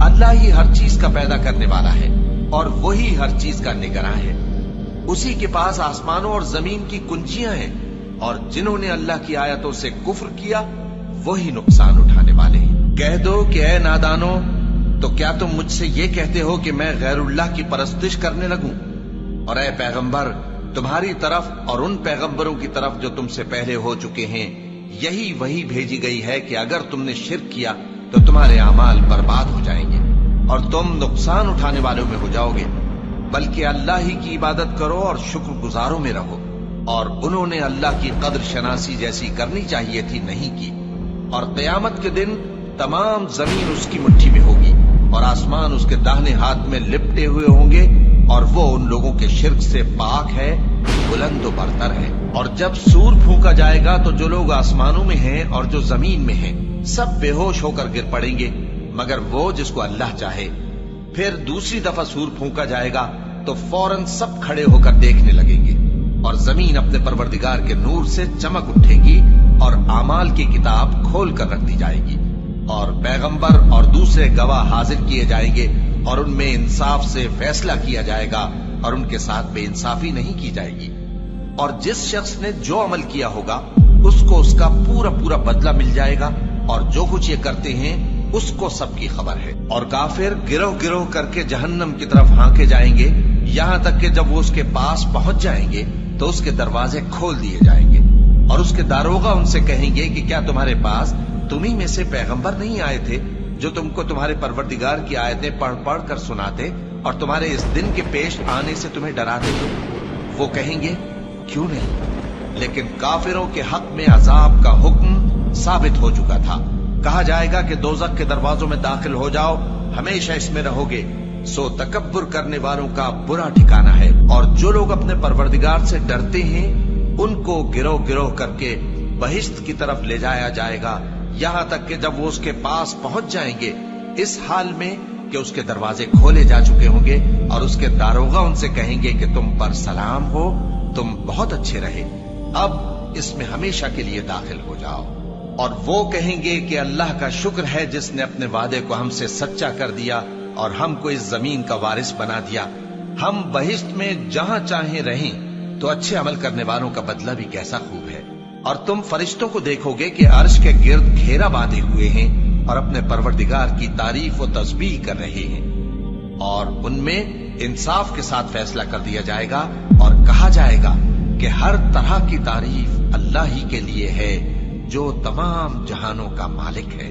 अल्लाह ही हर चीज का पैदा करने वाला है और वही हर चीज का निगरां है। उसी के पास आसमानों और जमीन की कुंजियां हैं और जिन्होंने अल्लाह की आयतों से कुफ्र किया वही नुकसान उठाने वाले हैं। कह दो कि ऐ नादानो, तो क्या तुम मुझसे ये कहते हो कि मैं गैरुल्लाह की परस्तिश करने लगूं? और ऐ पैगंबर, तुम्हारी तरफ और उन पैगंबरों की तरफ जो तुमसे पहले हो चुके हैं यही वही भेजी गई है कि अगर तुमने शिर्क किया तो तुम्हारे अमाल बर्बाद हो जाएंगे और तुम नुकसान उठाने वालों में हो जाओगे। बल्कि अल्लाह ही की इबादत करो और शुक्रगुजारों में रहो। और उन्होंने अल्लाह की कद्र शनासी जैसी करनी चाहिए थी, नहीं की। और क़यामत के दिन तमाम जमीन उसकी मुट्ठी में होगी और आसमान उसके दाहिने हाथ में लिपटे हुए होंगे और वो उन लोगों के शिर्क से पाक है, बुलंद व बरतर है। और जब सूर फूंका जाएगा तो जो लोग आसमानों में हैं और जो जमीन में हैं सब बेहोश होकर गिर पड़ेंगे मगर वो जिसको अल्लाह चाहे। फिर दूसरी दफा सूर फूंका जाएगा तो फौरन सब खड़े होकर देखने लगेंगे और जमीन अपने परवरदिगार के नूर से चमक उठेगी और आमाल की किताब खोल कर रख दी जाएगी और पैगंबर और दूसरे गवाह हाजिर किए जाएंगे और उनमें इंसाफ से फैसला किया जाएगा और उनके साथ बेइंसाफी नहीं की जाएगी। और जिस शख्स ने जो अमल किया होगा उसको उसका पूरा पूरा बदला मिल जाएगा और जो कुछ ये करते हैं उसको सबकी खबर है। और काफिर गिरोह गिरोह करके जहन्नम की तरफ हांके जाएंगे, यहां तक कि जब वो उसके पास पहुंच जाएंगे तो उसके दरवाजे खोल दिए जाएंगे और उसके दारोगा उनसे कहेंगे कि क्या तुम्हारे पास तुम्ही में से पैगंबर नहीं आए थे जो तुमको तुम्हारे परवरदिगार की आयतें पढ़ पढ़ कर सुनाते और तुम्हारे इस दिन के पेश आने से तुम्हें डराते थे? वो कहेंगे क्यों नहीं, लेकिन काफिरों के हक में अजाब का हुक्म साबित हो चुका था। कहा जाएगा कि दोज़ख के दरवाजों में दाखिल हो जाओ, हमेशा इसमें रहोगे। सो तकब्बुर करने वालों का बुरा ठिकाना है। और जो लोग अपने परवरदिगार से डरते हैं उनको गिरोह गिरोह करके बहिश्त की तरफ ले जाया जाएगा, यहां तक कि जब वो उसके पास पहुंच जाएंगे इस हाल में कि उसके दरवाजे खोले जा चुके होंगे और उसके दारोगा उनसे कहेंगे कि तुम पर सलाम हो, तुम बहुत अच्छे रहे, अब इसमें हमेशा के लिए दाखिल हो जाओ। और वो कहेंगे कि अल्लाह का शुक्र है जिसने अपने वादे को हमसे सच्चा कर दिया और हमको इस जमीन का वारिस बना दिया। हम बहिश्त में जहां चाहे रहें तो अच्छे अमल करने वालों का बदला भी कैसा खूब है। और तुम फरिश्तों को देखोगे कि अर्श के गिर्द घेरा बांधे हुए हैं और अपने परवरदिगार की तारीफ और तस्बीह कर रहे हैं और उनमें इंसाफ के साथ फैसला कर दिया जाएगा और कहा जाएगा कि हर तरह की तारीफ अल्लाह ही के लिए है जो तमाम जहानों का मालिक है।